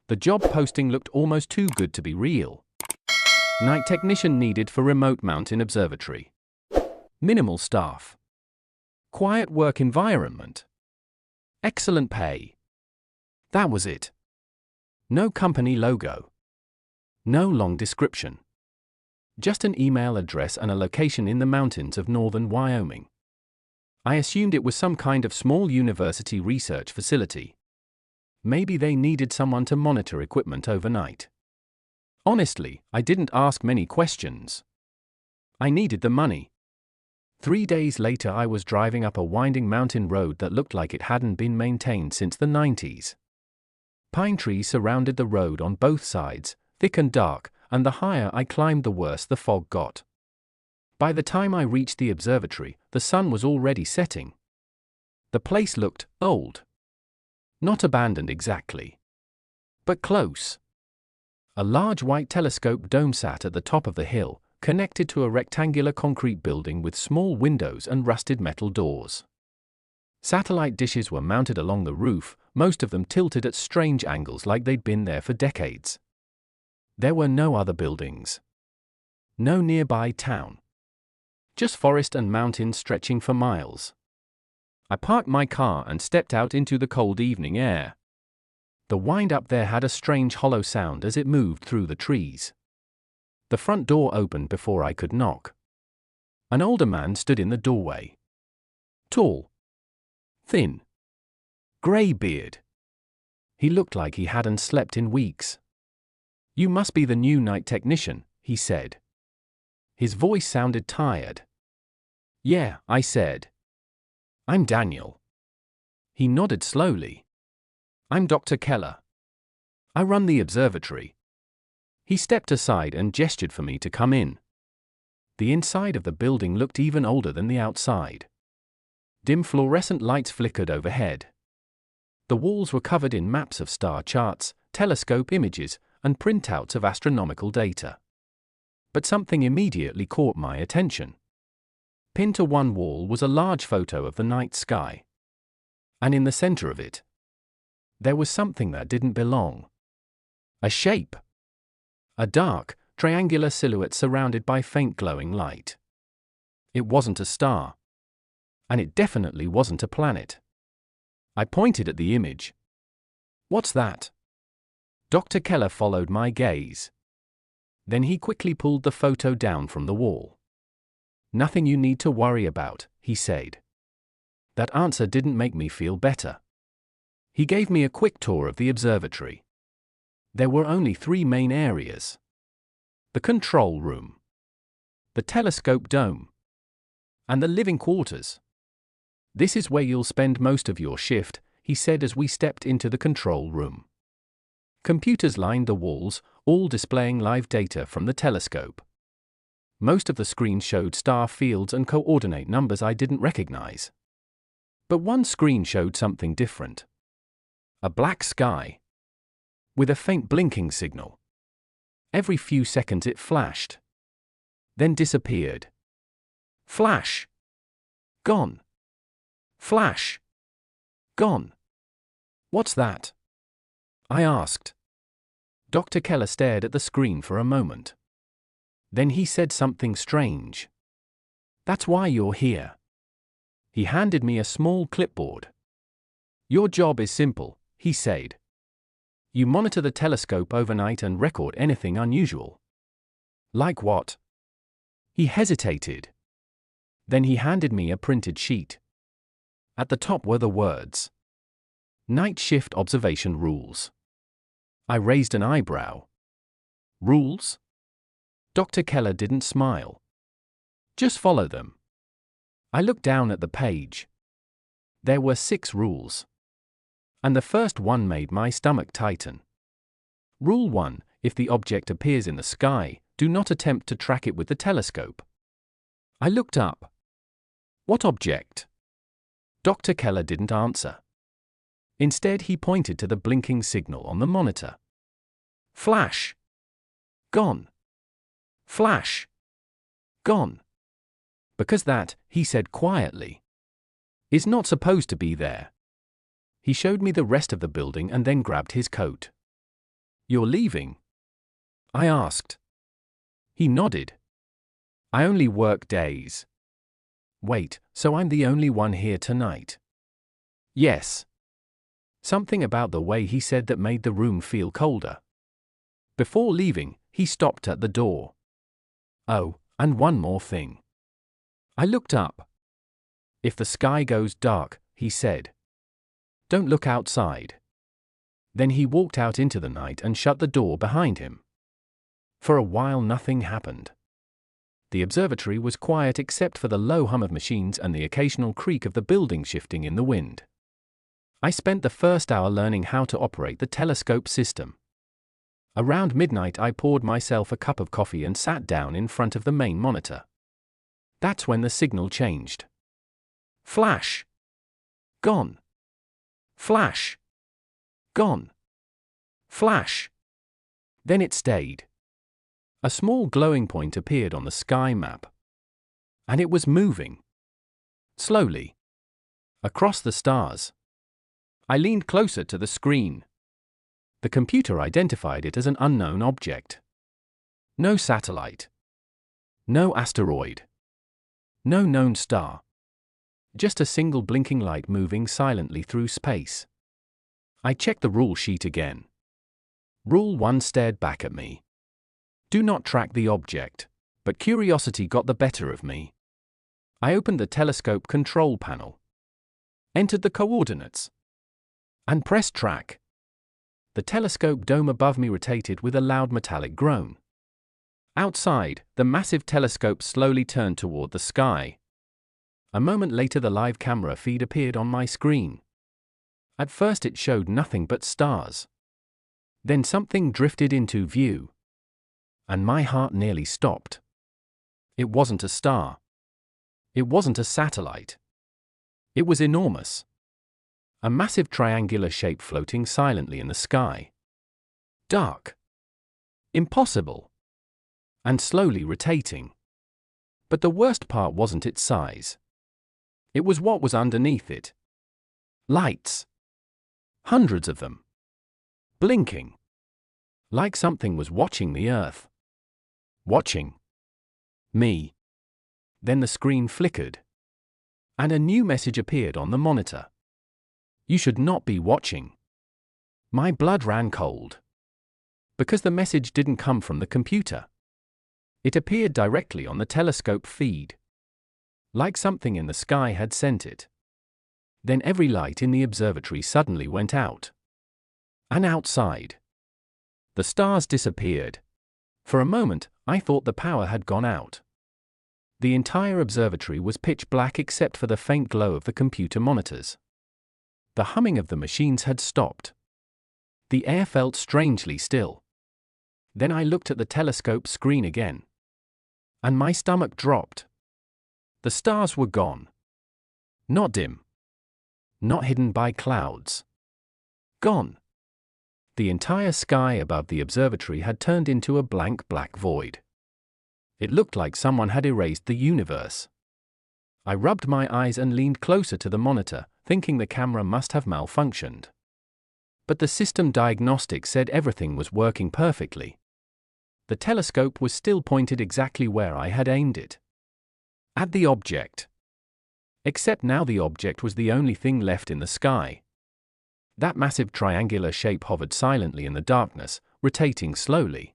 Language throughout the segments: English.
The job posting looked almost too good to be real. Night technician needed for remote mountain observatory. Minimal staff. Quiet work environment. Excellent pay. That was it. No company logo. No long description. Just an email address and a location in the mountains of northern Wyoming. I assumed it was some kind of small university research facility. Maybe they needed someone to monitor equipment overnight. Honestly, I didn't ask many questions. I needed the money. 3 days later, I was driving up a winding mountain road that looked like it hadn't been maintained since the 90s. Pine trees surrounded the road on both sides, thick and dark, and the higher I climbed the worse the fog got. By the time I reached the observatory, the sun was already setting. The place looked old. Not abandoned exactly, but close. A large white telescope dome sat at the top of the hill, connected to a rectangular concrete building with small windows and rusted metal doors. Satellite dishes were mounted along the roof, most of them tilted at strange angles like they'd been there for decades. There were no other buildings. No nearby town. Just forest and mountains stretching for miles. I parked my car and stepped out into the cold evening air. The wind up there had a strange hollow sound as it moved through the trees. The front door opened before I could knock. An older man stood in the doorway. Tall. Thin. Grey beard. He looked like he hadn't slept in weeks. "You must be the new night technician," he said. His voice sounded tired. "Yeah," I said. "I'm Daniel." He nodded slowly. "I'm Dr. Keller. I run the observatory." He stepped aside and gestured for me to come in. The inside of the building looked even older than the outside. Dim fluorescent lights flickered overhead. The walls were covered in maps of star charts, telescope images, and printouts of astronomical data. But something immediately caught my attention. Pinned to one wall was a large photo of the night sky. And in the center of it, there was something that didn't belong. A shape. A dark, triangular silhouette surrounded by faint glowing light. It wasn't a star. And it definitely wasn't a planet. I pointed at the image. "What's that?" Dr. Keller followed my gaze. Then he quickly pulled the photo down from the wall. "Nothing you need to worry about," he said. That answer didn't make me feel better. He gave me a quick tour of the observatory. There were only 3 main areas. The control room, the telescope dome, and the living quarters. "This is where you'll spend most of your shift," he said as we stepped into the control room. Computers lined the walls, all displaying live data from the telescope. Most of the screens showed star fields and coordinate numbers I didn't recognize. But one screen showed something different. A black sky. With a faint blinking signal. Every few seconds it flashed. Then disappeared. Flash. Gone. Flash. Gone. "What's that?" I asked. Dr. Keller stared at the screen for a moment. Then he said something strange. "That's why you're here." He handed me a small clipboard. "Your job is simple," he said. "You monitor the telescope overnight and record anything unusual." "Like what?" He hesitated. Then he handed me a printed sheet. At the top were the words, "Night Shift Observation Rules." I raised an eyebrow. "Rules?" Dr. Keller didn't smile. "Just follow them." I looked down at the page. There were 6 rules. And the first one made my stomach tighten. Rule 1: If the object appears in the sky, do not attempt to track it with the telescope. I looked up. "What object?" Dr. Keller didn't answer. Instead, he pointed to the blinking signal on the monitor. "Flash. Gone. Flash. Gone." "Because that," he said quietly, "is not supposed to be there." He showed me the rest of the building and then grabbed his coat. You're leaving? I asked. He nodded. I only work days. Wait, so I'm the only one here tonight? Yes. Something about the way he said that made the room feel colder. Before leaving, he stopped at the door. Oh, and one more thing. I looked up. If the sky goes dark, he said, don't look outside. Then he walked out into the night and shut the door behind him. For a while nothing happened. The observatory was quiet except for the low hum of machines and the occasional creak of the building shifting in the wind. I spent the first hour learning how to operate the telescope system. Around midnight I poured myself a cup of coffee and sat down in front of the main monitor. That's when the signal changed. Flash! Gone! Flash! Gone! Flash! Then it stayed. A small glowing point appeared on the sky map. And it was moving. Slowly. Across the stars. I leaned closer to the screen. The computer identified it as an unknown object. No satellite. No asteroid. No known star. Just a single blinking light moving silently through space. I checked the rule sheet again. Rule 1 stared back at me. Do not track the object, but curiosity got the better of me. I opened the telescope control panel, entered the coordinates, and pressed track. The telescope dome above me rotated with a loud metallic groan. Outside, the massive telescope slowly turned toward the sky. A moment later the live camera feed appeared on my screen. At first it showed nothing but stars. Then something drifted into view. And my heart nearly stopped. It wasn't a star. It wasn't a satellite. It was enormous. A massive triangular shape floating silently in the sky. Dark. Impossible. And slowly rotating. But the worst part wasn't its size. It was what was underneath it. Lights. Hundreds of them. Blinking. Like something was watching the Earth. Watching me. Then the screen flickered. And a new message appeared on the monitor. You should not be watching. My blood ran cold. Because the message didn't come from the computer. It appeared directly on the telescope feed. Like something in the sky had sent it. Then every light in the observatory suddenly went out. And outside. The stars disappeared. For a moment, I thought the power had gone out. The entire observatory was pitch black except for the faint glow of the computer monitors. The humming of the machines had stopped. The air felt strangely still. Then I looked at the telescope screen again. And my stomach dropped. The stars were gone. Not dim. Not hidden by clouds. Gone. The entire sky above the observatory had turned into a blank black void. It looked like someone had erased the universe. I rubbed my eyes and leaned closer to the monitor, thinking the camera must have malfunctioned. But the system diagnostic said everything was working perfectly. The telescope was still pointed exactly where I had aimed it. At the object. Except now the object was the only thing left in the sky. That massive triangular shape hovered silently in the darkness, rotating slowly.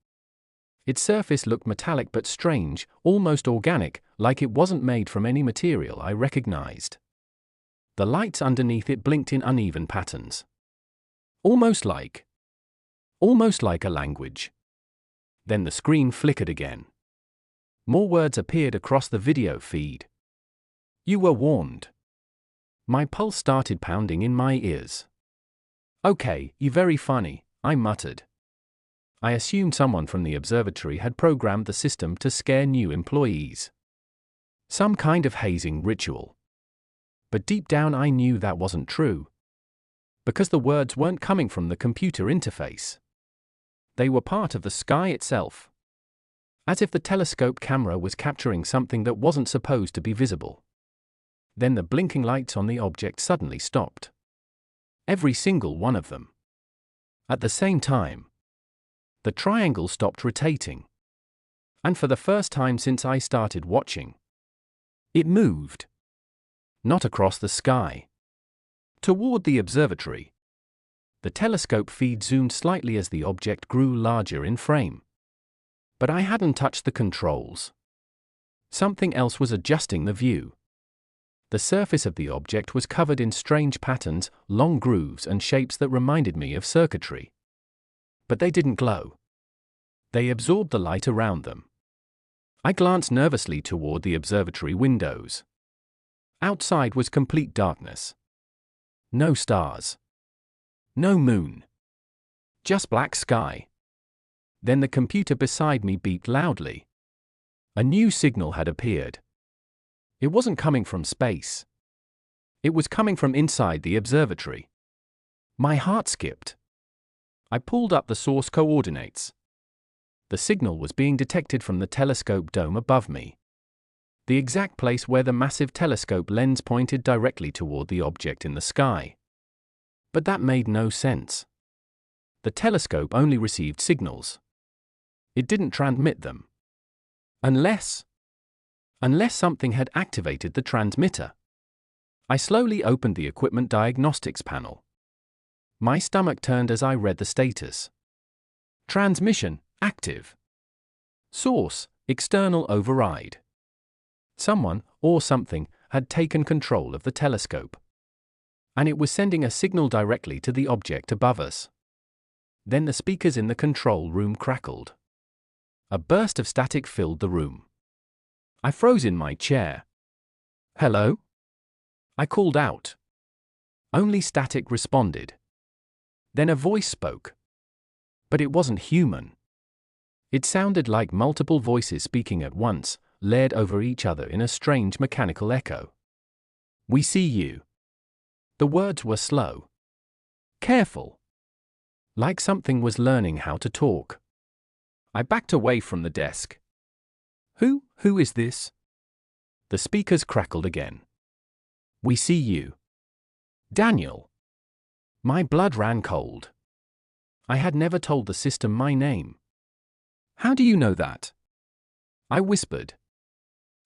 Its surface looked metallic but strange, almost organic, like it wasn't made from any material I recognized. The lights underneath it blinked in uneven patterns. Almost like a language. Then the screen flickered again. More words appeared across the video feed. You were warned. My pulse started pounding in my ears. Okay, you're very funny, I muttered. I assumed someone from the observatory had programmed the system to scare new employees. Some kind of hazing ritual. But deep down I knew that wasn't true. Because the words weren't coming from the computer interface. They were part of the sky itself. As if the telescope camera was capturing something that wasn't supposed to be visible. Then the blinking lights on the object suddenly stopped. Every single one of them. At the same time. The triangle stopped rotating. And for the first time since I started watching, it moved. Not across the sky. Toward the observatory. The telescope feed zoomed slightly as the object grew larger in frame. But I hadn't touched the controls. Something else was adjusting the view. The surface of the object was covered in strange patterns, long grooves and shapes that reminded me of circuitry. But they didn't glow. They absorbed the light around them. I glanced nervously toward the observatory windows. Outside was complete darkness. No stars. No moon. Just black sky. Then the computer beside me beeped loudly. A new signal had appeared. It wasn't coming from space. It was coming from inside the observatory. My heart skipped. I pulled up the source coordinates. The signal was being detected from the telescope dome above me. The exact place where the massive telescope lens pointed directly toward the object in the sky. But that made no sense. The telescope only received signals. It didn't transmit them. Unless something had activated the transmitter. I slowly opened the equipment diagnostics panel. My stomach turned as I read the status. Transmission, active. Source, external override. Someone, or something, had taken control of the telescope. And it was sending a signal directly to the object above us. Then the speakers in the control room crackled. A burst of static filled the room. I froze in my chair. Hello? I called out. Only static responded. Then a voice spoke. But it wasn't human. It sounded like multiple voices speaking at once, layered over each other in a strange mechanical echo. We see you. The words were slow. Careful. Like something was learning how to talk. I backed away from the desk. Who is this? The speakers crackled again. We see you. Daniel. My blood ran cold. I had never told the system my name. How do you know that? I whispered.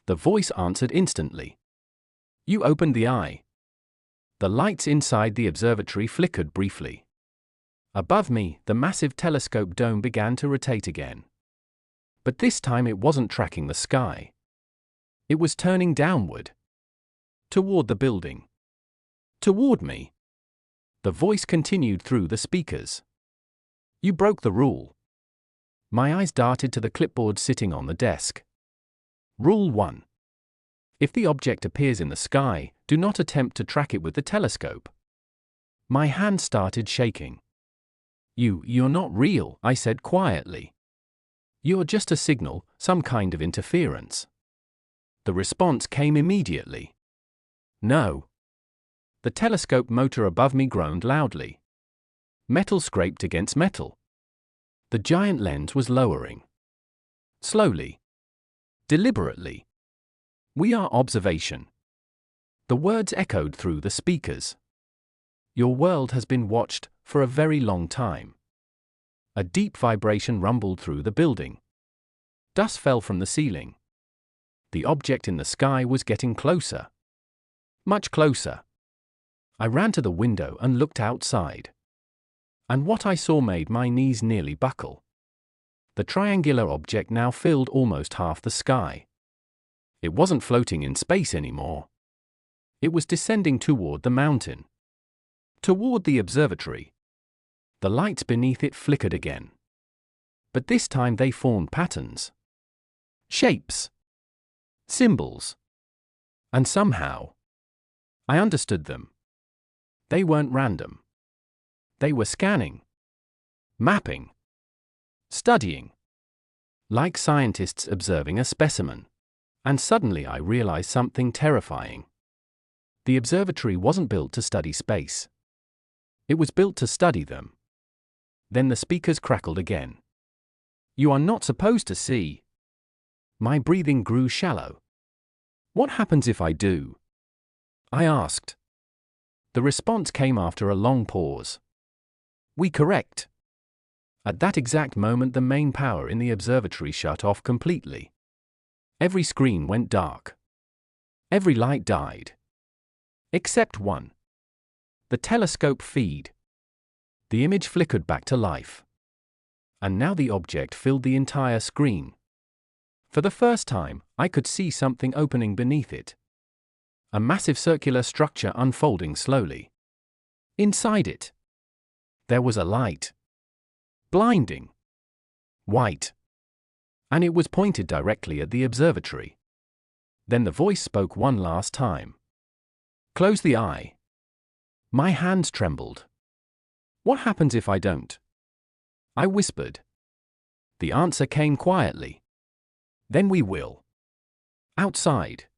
The voice answered instantly. You opened the eye. The lights inside the observatory flickered briefly. Above me, the massive telescope dome began to rotate again. But this time it wasn't tracking the sky. It was turning downward. Toward the building. Toward me. The voice continued through the speakers. You broke the rule. My eyes darted to the clipboard sitting on the desk. Rule 1. If the object appears in the sky, do not attempt to track it with the telescope. My hand started shaking. You're not real, I said quietly. You're just a signal, some kind of interference. The response came immediately. No. The telescope motor above me groaned loudly. Metal scraped against metal. The giant lens was lowering. Slowly. Deliberately. We are observation. The words echoed through the speakers. Your world has been watched for a very long time. A deep vibration rumbled through the building. Dust fell from the ceiling. The object in the sky was getting closer. Much closer. I ran to the window and looked outside. And what I saw made my knees nearly buckle. The triangular object now filled almost half the sky. It wasn't floating in space anymore. It was descending toward the mountain. Toward the observatory. The lights beneath it flickered again. But this time they formed patterns. Shapes. Symbols. And somehow, I understood them. They weren't random. They were scanning. Mapping. Studying. Like scientists observing a specimen. And suddenly I realized something terrifying. The observatory wasn't built to study space. It was built to study them. Then the speakers crackled again. You are not supposed to see. My breathing grew shallow. What happens if I do? I asked. The response came after a long pause. We correct. At that exact moment, the main power in the observatory shut off completely. Every screen went dark. Every light died. Except one. The telescope feed. The image flickered back to life. And now the object filled the entire screen. For the first time, I could see something opening beneath it. A massive circular structure unfolding slowly. Inside it, there was a light. Blinding. White. And it was pointed directly at the observatory. Then the voice spoke one last time. Close the eye. My hands trembled. What happens if I don't? I whispered. The answer came quietly. Then we will. Outside.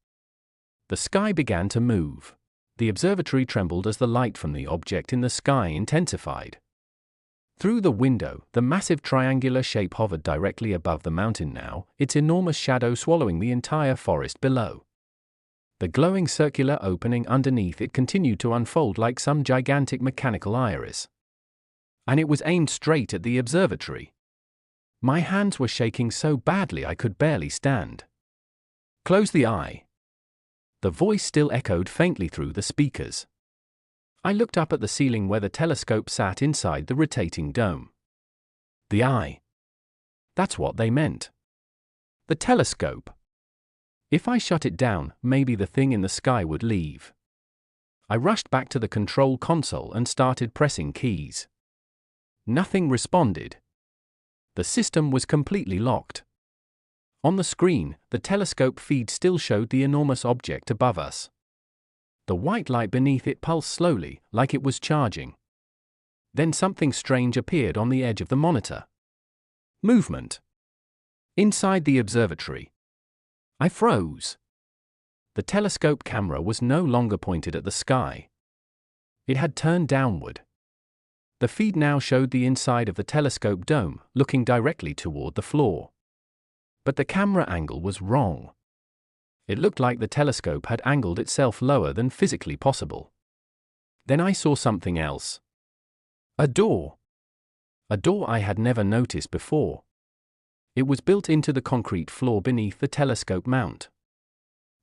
The sky began to move. The observatory trembled as the light from the object in the sky intensified. Through the window, the massive triangular shape hovered directly above the mountain now, its enormous shadow swallowing the entire forest below. The glowing circular opening underneath it continued to unfold like some gigantic mechanical iris. And it was aimed straight at the observatory. My hands were shaking so badly I could barely stand. Close the eye. The voice still echoed faintly through the speakers. I looked up at the ceiling where the telescope sat inside the rotating dome. The eye. That's what they meant. The telescope. If I shut it down, maybe the thing in the sky would leave. I rushed back to the control console and started pressing keys. Nothing responded. The system was completely locked. On the screen, the telescope feed still showed the enormous object above us. The white light beneath it pulsed slowly, like it was charging. Then something strange appeared on the edge of the monitor. Movement. Inside the observatory. I froze. The telescope camera was no longer pointed at the sky. It had turned downward. The feed now showed the inside of the telescope dome, looking directly toward the floor. But the camera angle was wrong. It looked like the telescope had angled itself lower than physically possible. Then I saw something else. A door. A door I had never noticed before. It was built into the concrete floor beneath the telescope mount.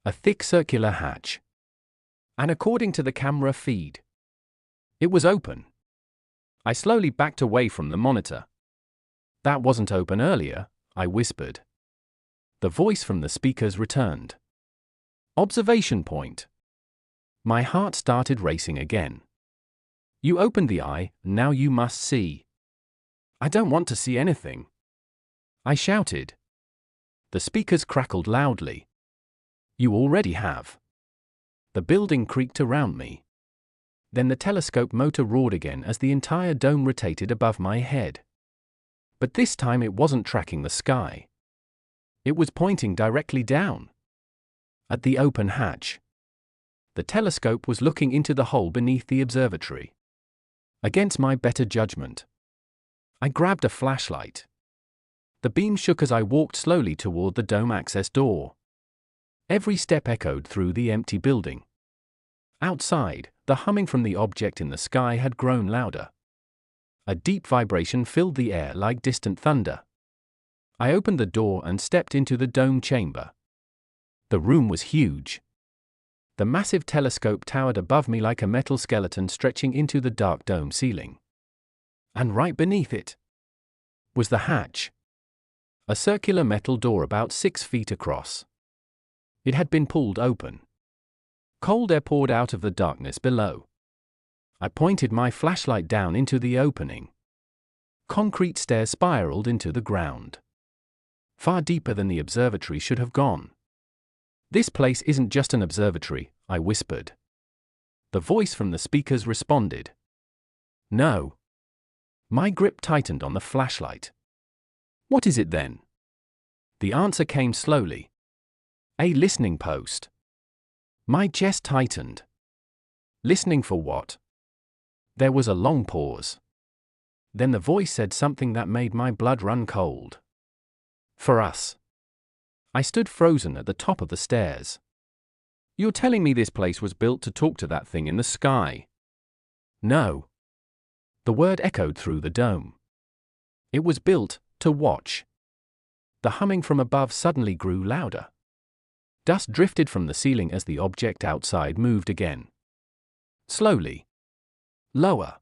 A thick circular hatch. And according to the camera feed, it was open. I slowly backed away from the monitor. That wasn't open earlier, I whispered. The voice from the speakers returned. Observation point. My heart started racing again. You opened the eye, now you must see. I don't want to see anything. I shouted. The speakers crackled loudly. You already have. The building creaked around me. Then the telescope motor roared again as the entire dome rotated above my head. But this time it wasn't tracking the sky. It was pointing directly down. At the open hatch. The telescope was looking into the hole beneath the observatory. Against my better judgment, I grabbed a flashlight. The beam shook as I walked slowly toward the dome access door. Every step echoed through the empty building. Outside, the humming from the object in the sky had grown louder. A deep vibration filled the air like distant thunder. I opened the door and stepped into the dome chamber. The room was huge. The massive telescope towered above me like a metal skeleton stretching into the dark dome ceiling. And right beneath it was the hatch. A circular metal door about 6 feet across. It had been pulled open. Cold air poured out of the darkness below. I pointed my flashlight down into the opening. Concrete stairs spiraled into the ground. Far deeper than the observatory should have gone. This place isn't just an observatory, I whispered. The voice from the speakers responded. No. My grip tightened on the flashlight. What is it then? The answer came slowly. A listening post. My chest tightened. Listening for what? There was a long pause. Then the voice said something that made my blood run cold. For us. I stood frozen at the top of the stairs. You're telling me this place was built to talk to that thing in the sky? No. The word echoed through the dome. It was built to watch. The humming from above suddenly grew louder. Dust drifted from the ceiling as the object outside moved again. Slowly. Lower.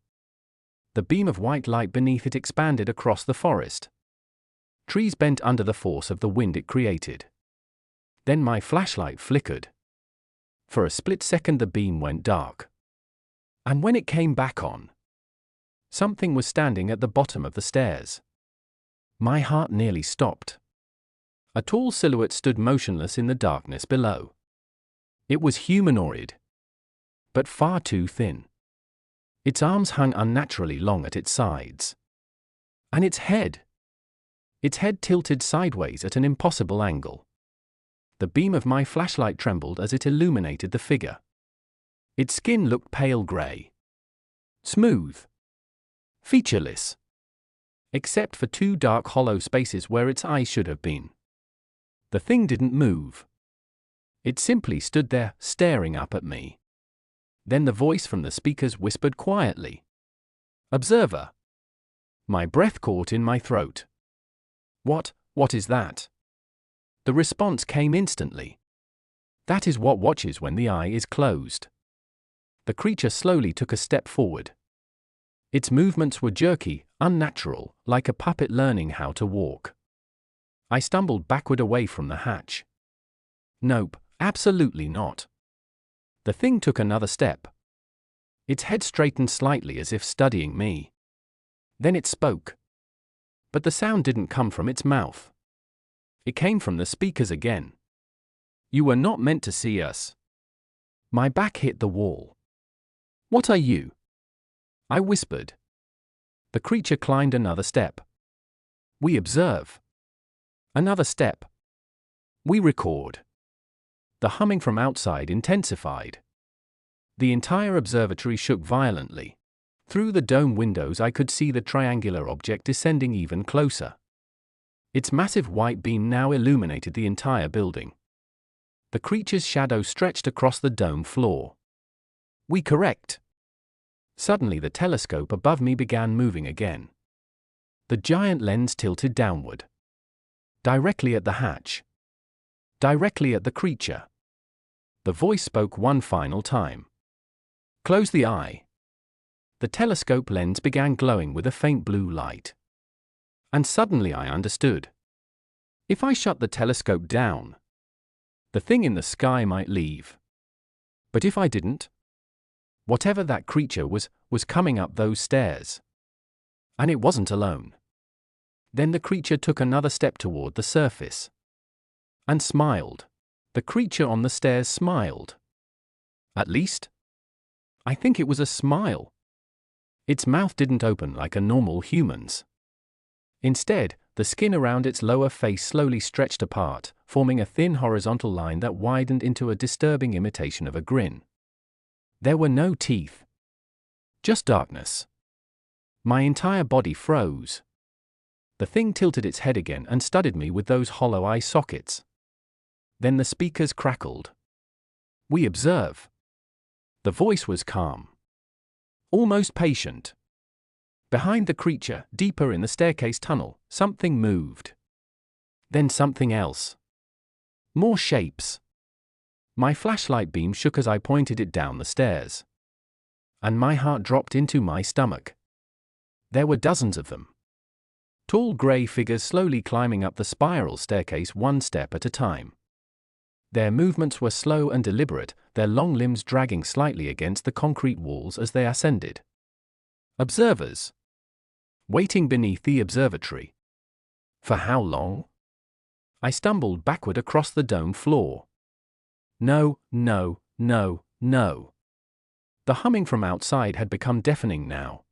The beam of white light beneath it expanded across the forest. Trees bent under the force of the wind it created. Then my flashlight flickered. For a split second the beam went dark. And when it came back on, something was standing at the bottom of the stairs. My heart nearly stopped. A tall silhouette stood motionless in the darkness below. It was humanoid, but far too thin. Its arms hung unnaturally long at its sides. And its head tilted sideways at an impossible angle. The beam of my flashlight trembled as it illuminated the figure. Its skin looked pale gray. Smooth. Featureless. Except for two dark hollow spaces where its eyes should have been. The thing didn't move. It simply stood there, staring up at me. Then the voice from the speakers whispered quietly. "Observer." My breath caught in my throat. What is that? The response came instantly. That is what watches when the eye is closed. The creature slowly took a step forward. Its movements were jerky, unnatural, like a puppet learning how to walk. I stumbled backward away from the hatch. Nope, absolutely not. The thing took another step. Its head straightened slightly as if studying me. Then it spoke. But the sound didn't come from its mouth. It came from the speakers again. "You were not meant to see us." My back hit the wall. "What are you?" I whispered. The creature climbed another step. "We observe." Another step. "We record." The humming from outside intensified. The entire observatory shook violently. Through the dome windows I could see the triangular object descending even closer. Its massive white beam now illuminated the entire building. The creature's shadow stretched across the dome floor. "We correct." Suddenly the telescope above me began moving again. The giant lens tilted downward. Directly at the hatch. Directly at the creature. The voice spoke one final time. "Close the eye." The telescope lens began glowing with a faint blue light. And suddenly I understood. If I shut the telescope down, the thing in the sky might leave. But if I didn't, whatever that creature was coming up those stairs. And it wasn't alone. Then the creature took another step toward the surface. And smiled. The creature on the stairs smiled. At least, I think it was a smile. Its mouth didn't open like a normal human's. Instead, the skin around its lower face slowly stretched apart, forming a thin horizontal line that widened into a disturbing imitation of a grin. There were no teeth. Just darkness. My entire body froze. The thing tilted its head again and studied me with those hollow eye sockets. Then the speakers crackled. "We observe." The voice was calm. Almost patient. Behind the creature, deeper in the staircase tunnel, something moved. Then something else. More shapes. My flashlight beam shook as I pointed it down the stairs. And my heart dropped into my stomach. There were dozens of them. Tall grey figures slowly climbing up the spiral staircase one step at a time. Their movements were slow and deliberate, their long limbs dragging slightly against the concrete walls as they ascended. Observers. Waiting beneath the observatory. For how long? I stumbled backward across the dome floor. No. The humming from outside had become deafening now.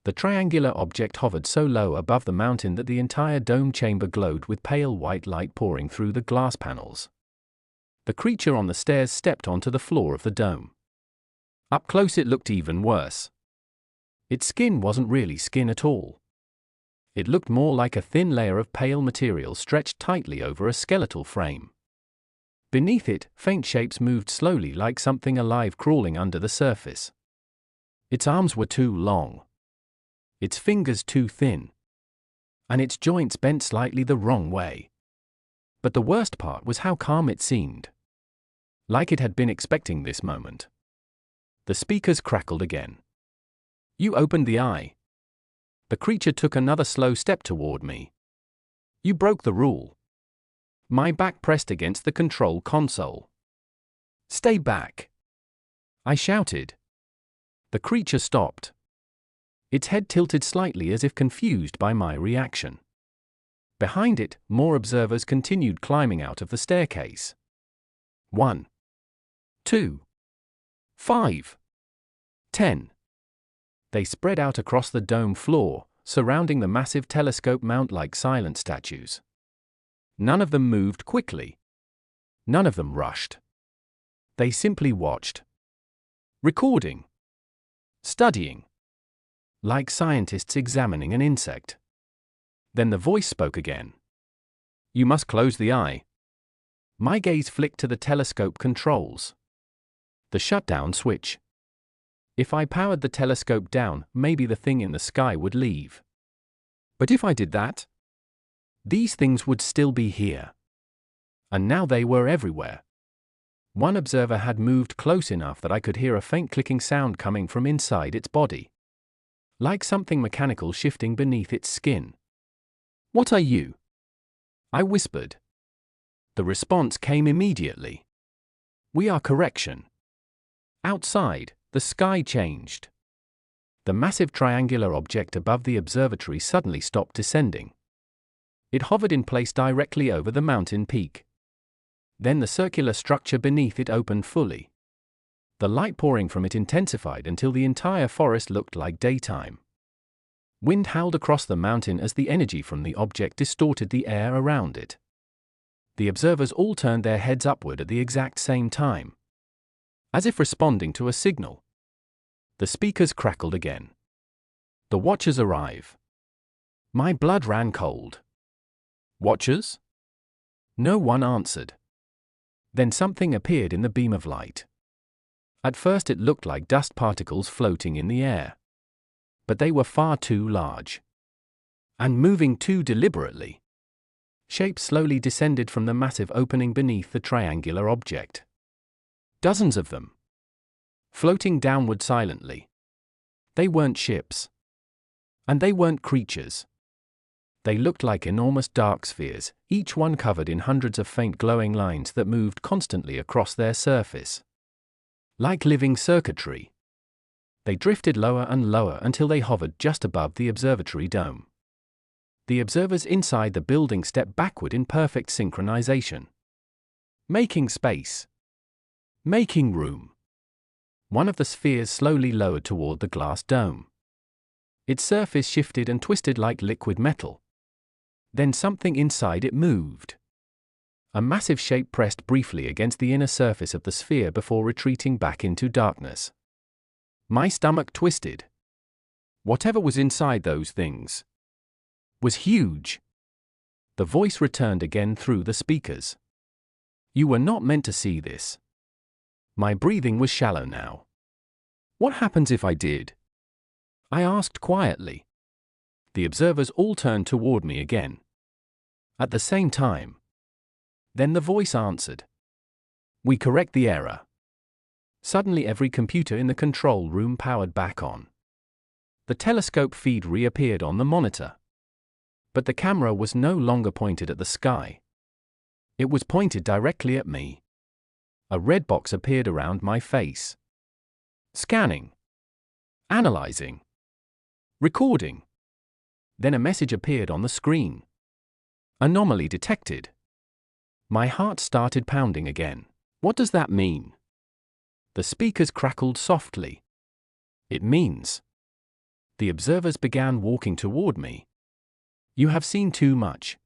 The triangular object hovered so low above the mountain that the entire dome chamber glowed with pale white light pouring through the glass panels. The creature on the stairs stepped onto the floor of the dome. Up close it looked even worse. Its skin wasn't really skin at all. It looked more like a thin layer of pale material stretched tightly over a skeletal frame. Beneath it, faint shapes moved slowly like something alive crawling under the surface. Its arms were too long. Its fingers too thin. and its joints bent slightly the wrong way. But the worst part was how calm it seemed. Like it had been expecting this moment. The speakers crackled again. You opened the eye. The creature took another slow step toward me. You broke the rule. My back pressed against the control console. Stay back, I shouted. The creature stopped. Its head tilted slightly as if confused by my reaction. Behind it, more observers continued climbing out of the staircase. 1, 2, 5, 10. They spread out across the dome floor, surrounding the massive telescope mount like silent statues. None of them moved quickly. None of them rushed. They simply watched. Recording. Studying. Like scientists examining an insect. Then the voice spoke again. You must close the eye. My gaze flicked to the telescope controls. The shutdown switch. If I powered the telescope down, maybe the thing in the sky would leave. But if I did that, these things would still be here. And now they were everywhere. One observer had moved close enough that I could hear a faint clicking sound coming from inside its body. Like something mechanical shifting beneath its skin. What are you? I whispered. The response came immediately. We are correction. Outside, the sky changed. The massive triangular object above the observatory suddenly stopped descending. It hovered in place directly over the mountain peak. Then the circular structure beneath it opened fully. The light pouring from it intensified until the entire forest looked like daytime. Wind howled across the mountain as the energy from the object distorted the air around it. The observers all turned their heads upward at the exact same time. As if responding to a signal. The speakers crackled again. The watchers arrive. My blood ran cold. Watchers? No one answered. Then something appeared in the beam of light. At first it looked like dust particles floating in the air. But they were far too large. And moving too deliberately. Shapes slowly descended from the massive opening beneath the triangular object. Dozens of them. Floating downward silently. They weren't ships. And they weren't creatures. They looked like enormous dark spheres, each one covered in hundreds of faint glowing lines that moved constantly across their surface. Like living circuitry. They drifted lower and lower until they hovered just above the observatory dome. The observers inside the building stepped backward in perfect synchronization. Making space. Making room. One of the spheres slowly lowered toward the glass dome. Its surface shifted and twisted like liquid metal. Then something inside it moved. A massive shape pressed briefly against the inner surface of the sphere before retreating back into darkness. My stomach twisted. Whatever was inside those things was huge. The voice returned again through the speakers. You were not meant to see this. My breathing was shallow now. What happens if I did? I asked quietly. The observers all turned toward me again. At the same time. Then the voice answered. We correct the error. Suddenly every computer in the control room powered back on. The telescope feed reappeared on the monitor. But the camera was no longer pointed at the sky. It was pointed directly at me. A red box appeared around my face. Scanning. Analyzing. Recording. Then a message appeared on the screen. Anomaly detected. My heart started pounding again. What does that mean? The speakers crackled softly. It means. The observers began walking toward me. You have seen too much.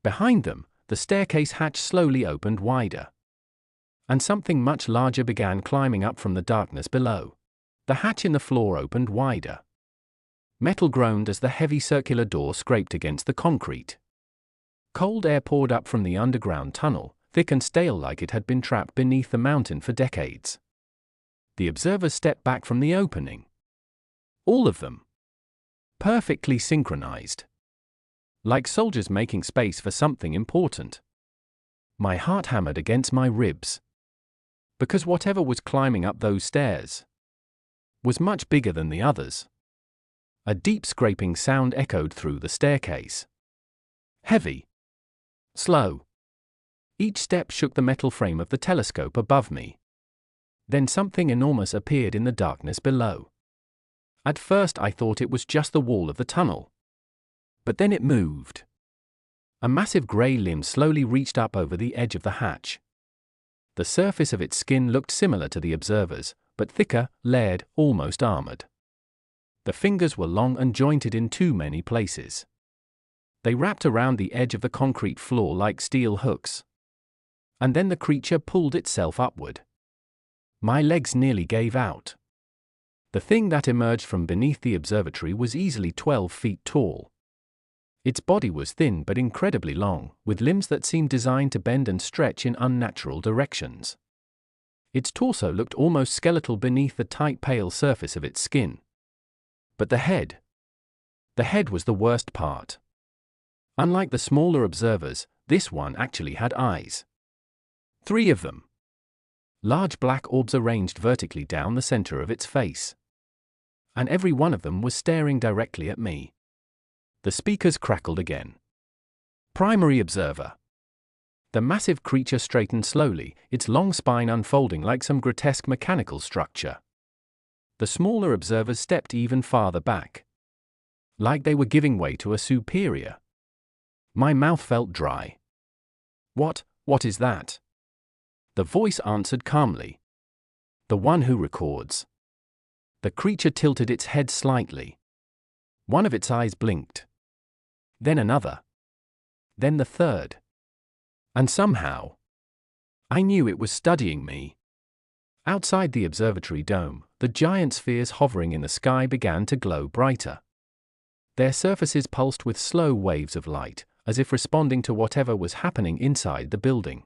Behind them, the staircase hatch slowly opened wider. And something much larger began climbing up from the darkness below. The hatch in the floor opened wider. Metal groaned as the heavy circular door scraped against the concrete. Cold air poured up from the underground tunnel, thick and stale like it had been trapped beneath the mountain for decades. The observers stepped back from the opening. All of them. Perfectly synchronized. like soldiers making space for something important. My heart hammered against my ribs. Because whatever was climbing up those stairs was much bigger than the others. A deep scraping sound echoed through the staircase. Heavy. Slow. Each step shook the metal frame of the telescope above me. Then something enormous appeared in the darkness below. At first I thought it was just the wall of the tunnel. But then it moved. A massive grey limb slowly reached up over the edge of the hatch. The surface of its skin looked similar to the observer's, but thicker, layered, almost armored. The fingers were long and jointed in too many places. They wrapped around the edge of the concrete floor like steel hooks. And then the creature pulled itself upward. My legs nearly gave out. The thing that emerged from beneath the observatory was easily 12 feet tall. Its body was thin but incredibly long, with limbs that seemed designed to bend and stretch in unnatural directions. Its torso looked almost skeletal beneath the tight pale surface of its skin. But the head was the worst part. Unlike the smaller observers, this one actually had eyes. 3 of them. Large black orbs arranged vertically down the center of its face. And every one of them was staring directly at me. The speakers crackled again. Primary observer. The massive creature straightened slowly, its long spine unfolding like some grotesque mechanical structure. The smaller observers stepped even farther back. Like they were giving way to a superior. My mouth felt dry. What is that? The voice answered calmly. The one who records. The creature tilted its head slightly. One of its eyes blinked. Then another. Then the third. And somehow, I knew it was studying me. Outside the observatory dome, the giant spheres hovering in the sky began to glow brighter. Their surfaces pulsed with slow waves of light, as if responding to whatever was happening inside the building.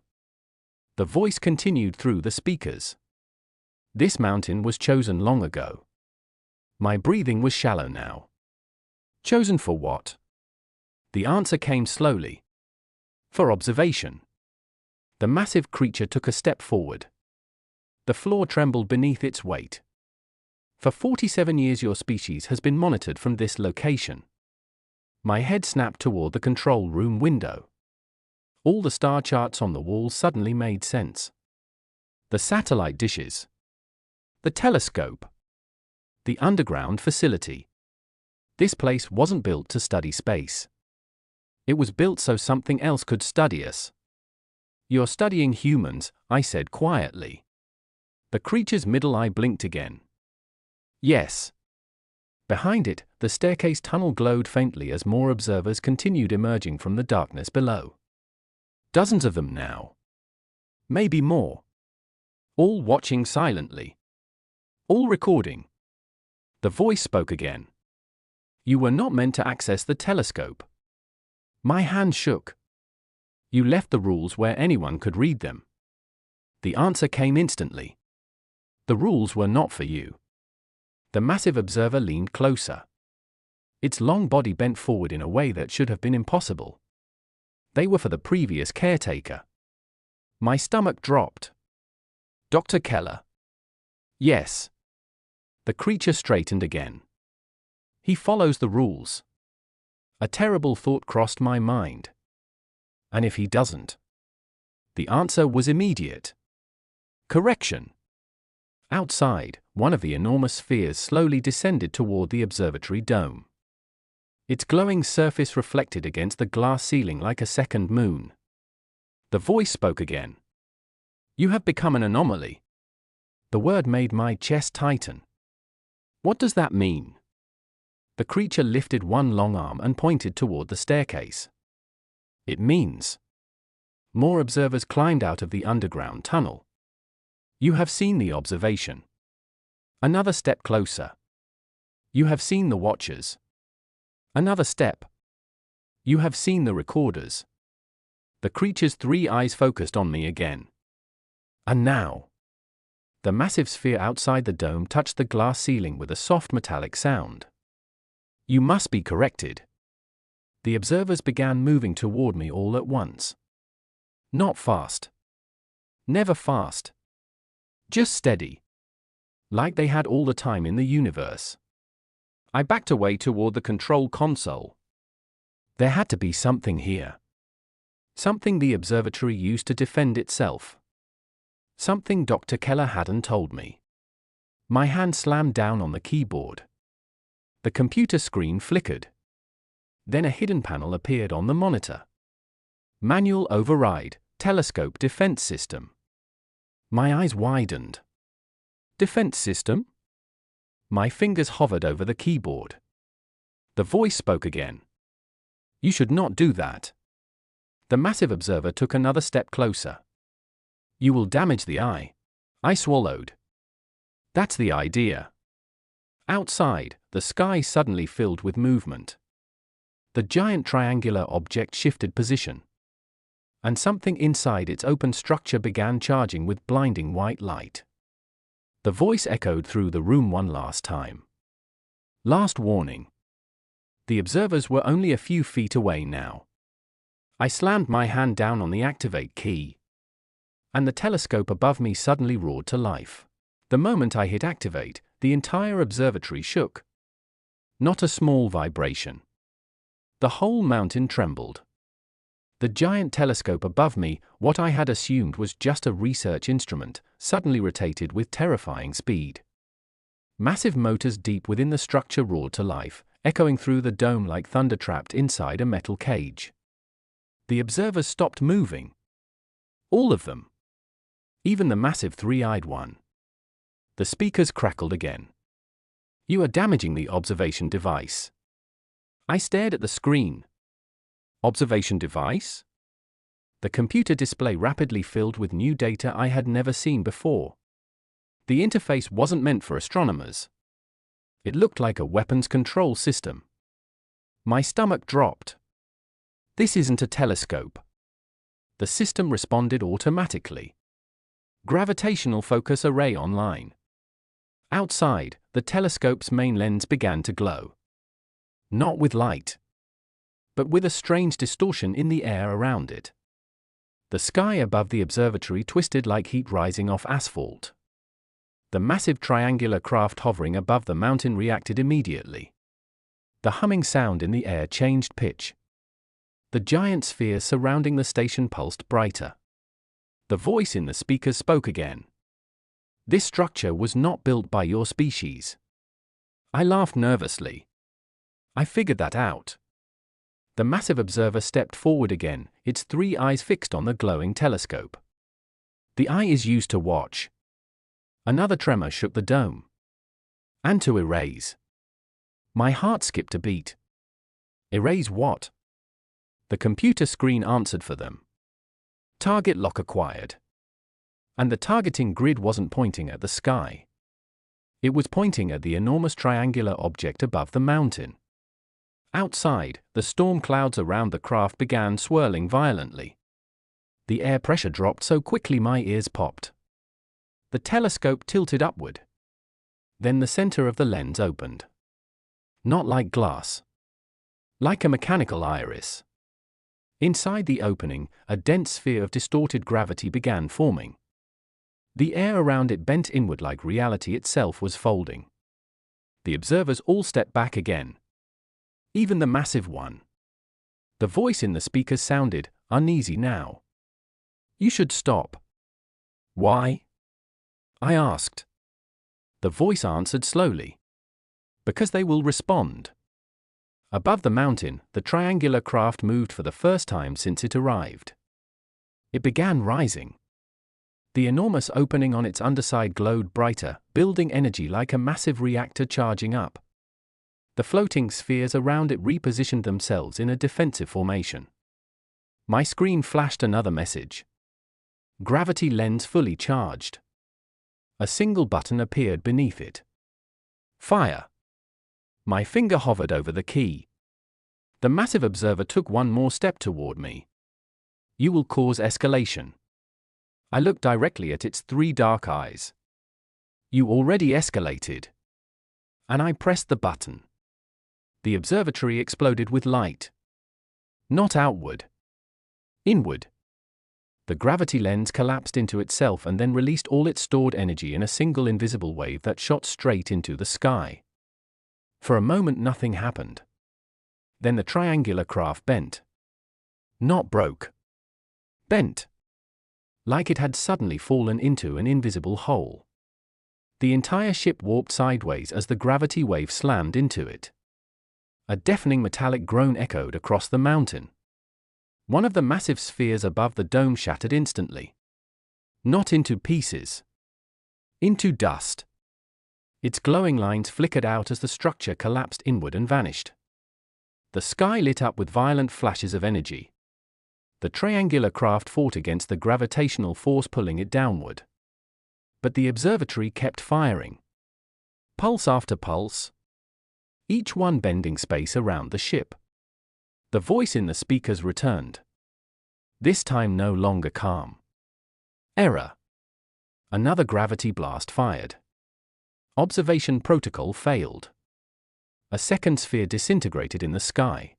The voice continued through the speakers. This mountain was chosen long ago. My breathing was shallow now. Chosen for what? The answer came slowly. For observation. The massive creature took a step forward. The floor trembled beneath its weight. For 47 years your species has been monitored from this location. My head snapped toward the control room window. All the star charts on the wall suddenly made sense. The satellite dishes. The telescope. The underground facility. This place wasn't built to study space. It was built so something else could study us. You're studying humans, I said quietly. The creature's middle eye blinked again. Yes. Behind it, the staircase tunnel glowed faintly as more observers continued emerging from the darkness below. Dozens of them now. Maybe more. All watching silently. All recording. The voice spoke again. You were not meant to access the telescope. My hand shook. You left the rules where anyone could read them. The answer came instantly. The rules were not for you. The massive observer leaned closer. Its long body bent forward in a way that should have been impossible. They were for the previous caretaker. My stomach dropped. Dr. Keller. Yes. The creature straightened again. He follows the rules. A terrible thought crossed my mind. And if he doesn't? The answer was immediate. Correction. Outside, one of the enormous spheres slowly descended toward the observatory dome. Its glowing surface reflected against the glass ceiling like a second moon. The voice spoke again. You have become an anomaly. The word made my chest tighten. What does that mean? The creature lifted one long arm and pointed toward the staircase. It means. More observers climbed out of the underground tunnel. You have seen the observation. Another step closer. You have seen the watchers. Another step. You have seen the recorders. The creature's 3 eyes focused on me again. And now. The massive sphere outside the dome touched the glass ceiling with a soft metallic sound. You must be corrected. The observers began moving toward me all at once. Not fast. Never fast. Just steady. Like they had all the time in the universe. I backed away toward the control console. There had to be something here. Something the observatory used to defend itself. Something Dr. Keller hadn't told me. My hand slammed down on the keyboard. The computer screen flickered. Then a hidden panel appeared on the monitor. Manual override, telescope defense system. My eyes widened. Defense system? My fingers hovered over the keyboard. The voice spoke again. You should not do that. The massive observer took another step closer. You will damage the eye. I swallowed. That's the idea. Outside, the sky suddenly filled with movement. The giant triangular object shifted position. And something inside its open structure began charging with blinding white light. The voice echoed through the room one last time. Last warning. The observers were only a few feet away now. I slammed my hand down on the activate key. And the telescope above me suddenly roared to life. The moment I hit activate, the entire observatory shook. Not a small vibration. The whole mountain trembled. The giant telescope above me, what I had assumed was just a research instrument, suddenly rotated with terrifying speed. Massive motors deep within the structure roared to life, echoing through the dome like thunder trapped inside a metal cage. The observers stopped moving. All of them. Even the massive three-eyed one. The speakers crackled again. You are damaging the observation device. I stared at the screen. Observation device? The computer display rapidly filled with new data I had never seen before. The interface wasn't meant for astronomers. It looked like a weapons control system. My stomach dropped. This isn't a telescope. The system responded automatically. Gravitational focus array online. Outside, the telescope's main lens began to glow. Not with light, but with a strange distortion in the air around it. The sky above the observatory twisted like heat rising off asphalt. The massive triangular craft hovering above the mountain reacted immediately. The humming sound in the air changed pitch. The giant sphere surrounding the station pulsed brighter. The voice in the speakers spoke again. This structure was not built by your species. I laughed nervously. I figured that out. The massive observer stepped forward again, its three eyes fixed on the glowing telescope. The eye is used to watch. Another tremor shook the dome. And to erase. My heart skipped a beat. Erase what? The computer screen answered for them. Target lock acquired. And the targeting grid wasn't pointing at the sky. It was pointing at the enormous triangular object above the mountain. Outside, the storm clouds around the craft began swirling violently. The air pressure dropped so quickly my ears popped. The telescope tilted upward. Then the center of the lens opened. Not like glass. Like a mechanical iris. Inside the opening, a dense sphere of distorted gravity began forming. The air around it bent inward like reality itself was folding. The observers all stepped back again. Even the massive one. The voice in the speakers sounded uneasy now. You should stop. Why? I asked. The voice answered slowly. Because they will respond. Above the mountain, the triangular craft moved for the first time since it arrived. It began rising. The enormous opening on its underside glowed brighter, building energy like a massive reactor charging up. The floating spheres around it repositioned themselves in a defensive formation. My screen flashed another message. Gravity lens fully charged. A single button appeared beneath it. Fire. My finger hovered over the key. The massive observer took one more step toward me. You will cause escalation. I looked directly at its three dark eyes. You already escalated. And I pressed the button. The observatory exploded with light. Not outward. Inward. The gravity lens collapsed into itself and then released all its stored energy in a single invisible wave that shot straight into the sky. For a moment nothing happened. Then the triangular craft bent. Not broke. Bent. Like it had suddenly fallen into an invisible hole. The entire ship warped sideways as the gravity wave slammed into it. A deafening metallic groan echoed across the mountain. One of the massive spheres above the dome shattered instantly. Not into pieces. Into dust. Its glowing lines flickered out as the structure collapsed inward and vanished. The sky lit up with violent flashes of energy. The triangular craft fought against the gravitational force pulling it downward. But the observatory kept firing. Pulse after pulse. Each one bending space around the ship. The voice in the speakers returned. This time no longer calm. Error. Another gravity blast fired. Observation protocol failed. A second sphere disintegrated in the sky.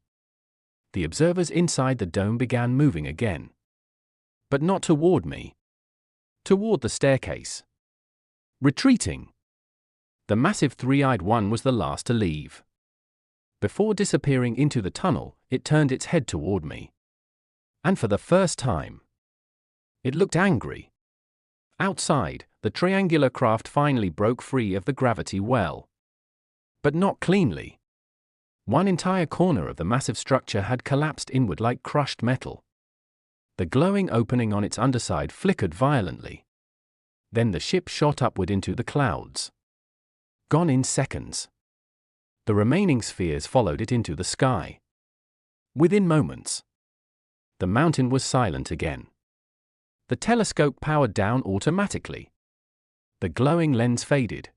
The observers inside the dome began moving again. But not toward me. Toward the staircase. Retreating. The massive three-eyed one was the last to leave. Before disappearing into the tunnel, it turned its head toward me. And for the first time, it looked angry. Outside, the triangular craft finally broke free of the gravity well. But not cleanly. One entire corner of the massive structure had collapsed inward like crushed metal. The glowing opening on its underside flickered violently. Then the ship shot upward into the clouds. Gone in seconds. The remaining spheres followed it into the sky. Within moments, the mountain was silent again. The telescope powered down automatically. The glowing lens faded.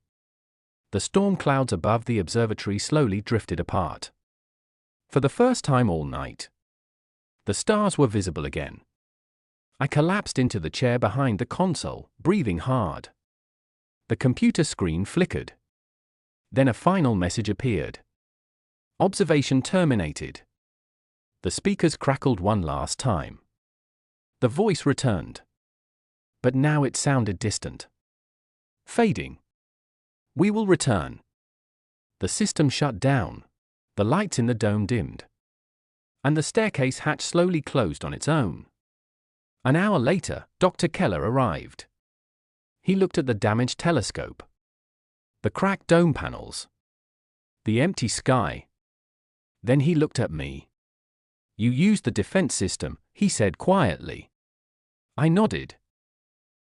The storm clouds above the observatory slowly drifted apart. For the first time all night, the stars were visible again. I collapsed into the chair behind the console, breathing hard. The computer screen flickered. Then a final message appeared. Observation terminated. The speakers crackled one last time. The voice returned. But now it sounded distant. Fading. We will return. The system shut down. The lights in the dome dimmed. And the staircase hatch slowly closed on its own. An hour later, Dr. Keller arrived. He looked at the damaged telescope. The cracked dome panels. The empty sky. Then he looked at me. You used the defense system, he said quietly. I nodded.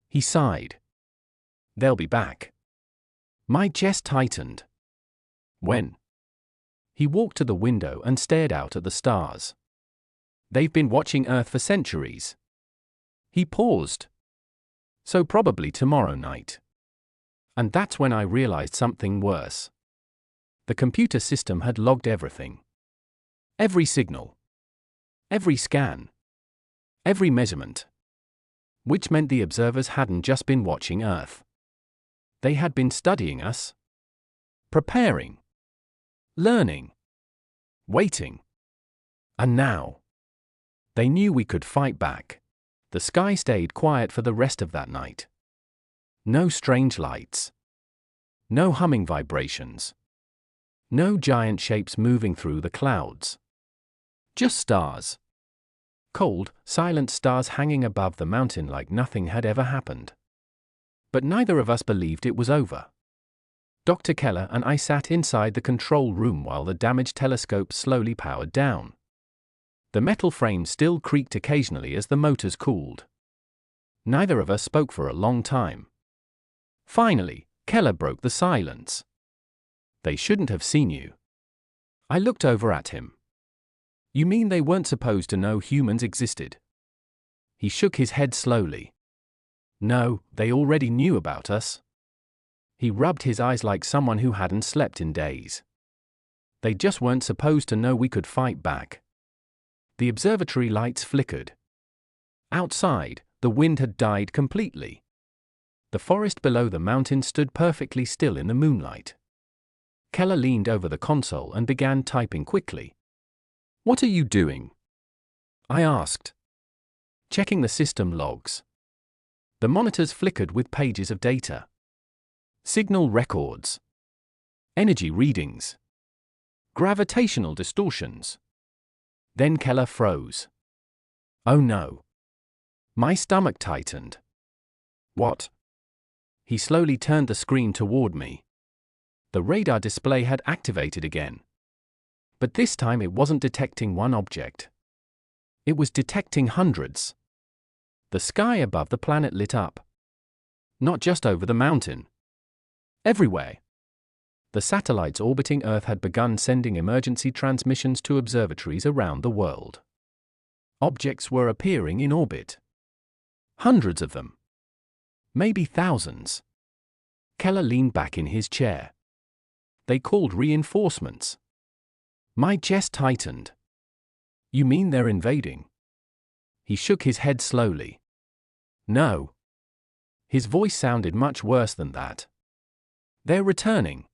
He sighed. They'll be back. My chest tightened. When? He walked to the window and stared out at the stars. They've been watching Earth for centuries. He paused. So probably tomorrow night. And that's when I realized something worse. The computer system had logged everything. Every signal. Every scan. Every measurement. Which meant the observers hadn't just been watching Earth. They had been studying us. Preparing. Learning. Waiting. And now. They knew we could fight back. The sky stayed quiet for the rest of that night. No strange lights. No humming vibrations. No giant shapes moving through the clouds. Just stars. Cold, silent stars hanging above the mountain like nothing had ever happened. But neither of us believed it was over. Dr. Keller and I sat inside the control room while the damaged telescope slowly powered down. The metal frame still creaked occasionally as the motors cooled. Neither of us spoke for a long time. Finally, Keller broke the silence. They shouldn't have seen you. I looked over at him. You mean they weren't supposed to know humans existed? He shook his head slowly. No, they already knew about us. He rubbed his eyes like someone who hadn't slept in days. They just weren't supposed to know we could fight back. The observatory lights flickered. Outside, the wind had died completely. The forest below the mountain stood perfectly still in the moonlight. Keller leaned over the console and began typing quickly. What are you doing? I asked, checking the system logs. The monitors flickered with pages of data. Signal records. Energy readings. Gravitational distortions. Then Keller froze. Oh no. My stomach tightened. What? He slowly turned the screen toward me. The radar display had activated again. But this time it wasn't detecting one object. It was detecting hundreds. The sky above the planet lit up. Not just over the mountain. Everywhere. The satellites orbiting Earth had begun sending emergency transmissions to observatories around the world. Objects were appearing in orbit. Hundreds of them. Maybe thousands. Keller leaned back in his chair. They called reinforcements. My chest tightened. You mean they're invading? He shook his head slowly. No. His voice sounded much worse than that. They're returning.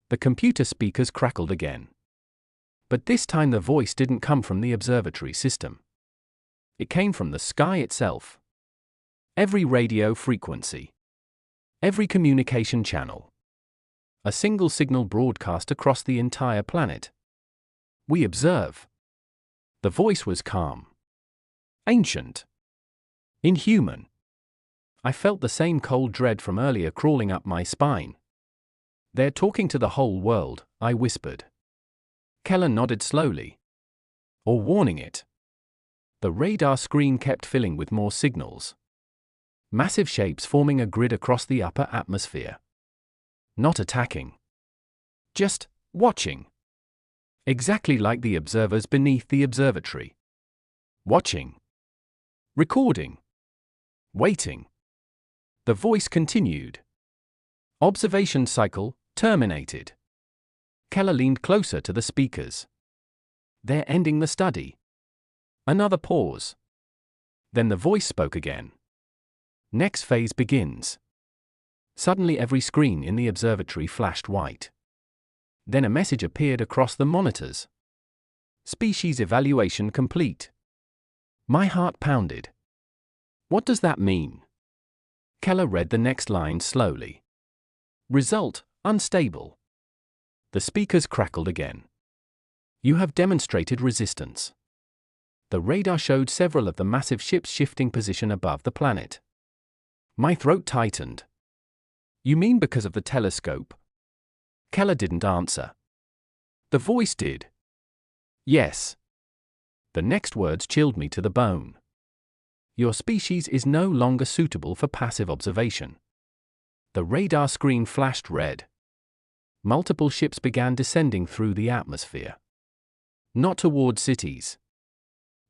The computer speakers crackled again. But this time the voice didn't come from the observatory system. It came from the sky itself. Every radio frequency. Every communication channel. A single signal broadcast across the entire planet. We observe. The voice was calm. Ancient. Inhuman. I felt the same cold dread from earlier crawling up my spine. They're talking to the whole world, I whispered. Keller nodded slowly. Or warning it. The radar screen kept filling with more signals. Massive shapes forming a grid across the upper atmosphere. Not attacking. Just watching. Exactly like the observers beneath the observatory. Watching. Recording. Waiting. The voice continued. Observation cycle terminated. Keller leaned closer to the speakers. They're ending the study. Another pause. Then the voice spoke again. Next phase begins. Suddenly every screen in the observatory flashed white. Then a message appeared across the monitors. Species evaluation complete. My heart pounded. What does that mean? Keller read the next line slowly. Result, unstable. The speakers crackled again. You have demonstrated resistance. The radar showed several of the massive ships shifting position above the planet. My throat tightened. You mean because of the telescope? Keller didn't answer. The voice did. Yes. The next words chilled me to the bone. Your species is no longer suitable for passive observation. The radar screen flashed red. Multiple ships began descending through the atmosphere. Not toward cities.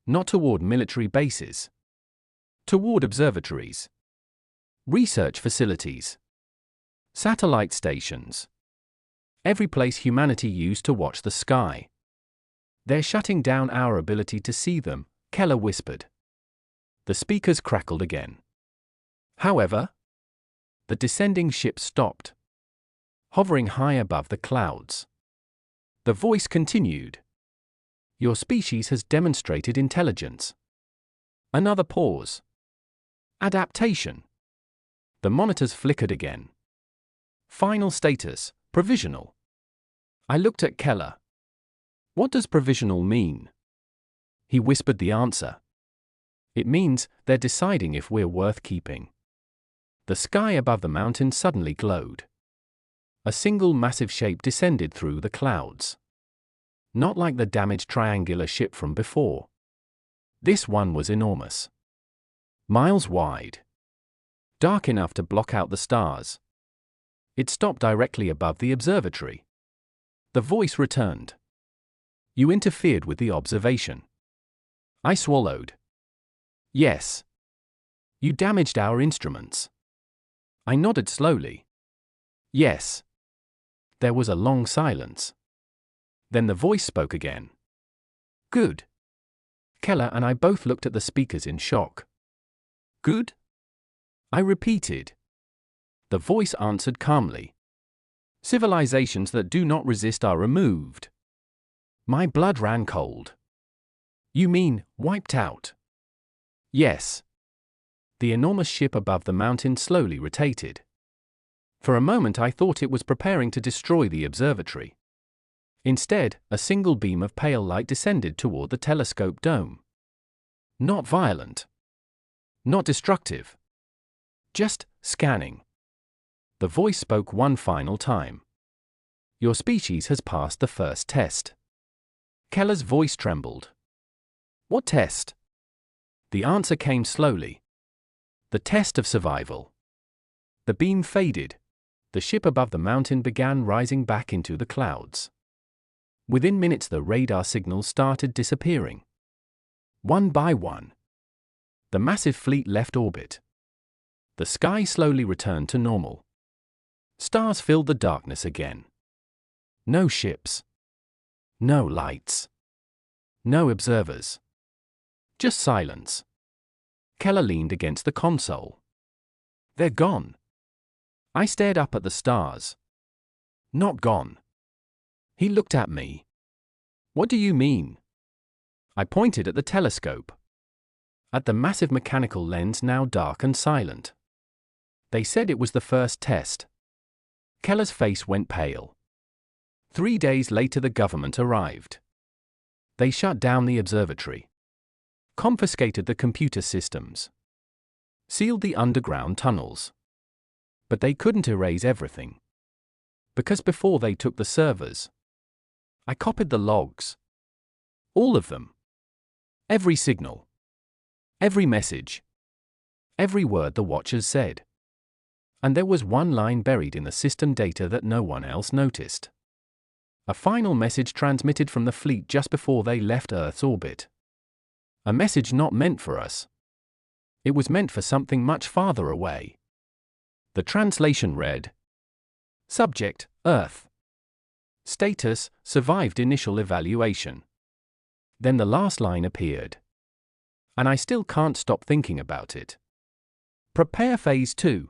Not toward military bases. Toward observatories. Research facilities. Satellite stations. Every place humanity used to watch the sky. They're shutting down our ability to see them, Keller whispered. The speakers crackled again. However, the descending ships stopped, hovering high above the clouds. The voice continued. Your species has demonstrated intelligence. Another pause. Adaptation. The monitors flickered again. Final status, provisional. I looked at Keller. What does provisional mean? He whispered the answer. It means they're deciding if we're worth keeping. The sky above the mountain suddenly glowed. A single massive shape descended through the clouds. Not like the damaged triangular ship from before. This one was enormous. Miles wide. Dark enough to block out the stars. It stopped directly above the observatory. The voice returned. You interfered with the observation. I swallowed. Yes. You damaged our instruments. I nodded slowly. Yes. There was a long silence. Then the voice spoke again. Good. Keller and I both looked at the speakers in shock. Good? I repeated. The voice answered calmly. Civilizations that do not resist are removed. My blood ran cold. You mean, wiped out? Yes. The enormous ship above the mountain slowly rotated. For a moment I thought it was preparing to destroy the observatory. Instead, a single beam of pale light descended toward the telescope dome. Not violent. Not destructive. Just scanning. The voice spoke one final time. Your species has passed the first test. Keller's voice trembled. What test? The answer came slowly. The test of survival. The beam faded. The ship above the mountain began rising back into the clouds. Within minutes the radar signals started disappearing. One by one. The massive fleet left orbit. The sky slowly returned to normal. Stars filled the darkness again. No ships. No lights. No observers. Just silence. Keller leaned against the console. They're gone. I stared up at the stars. Not gone. He looked at me. What do you mean? I pointed at the telescope. At the massive mechanical lens now dark and silent. They said it was the first test. Keller's face went pale. 3 days later the government arrived. They shut down the observatory. Confiscated the computer systems. Sealed the underground tunnels. But they couldn't erase everything. Because before they took the servers, I copied the logs. All of them. Every signal. Every message. Every word the watchers said. And there was one line buried in the system data that no one else noticed. A final message transmitted from the fleet just before they left Earth's orbit. A message not meant for us. It was meant for something much farther away. The translation read: Subject, Earth. Status, survived initial evaluation. Then the last line appeared. And I still can't stop thinking about it. Prepare Phase 2.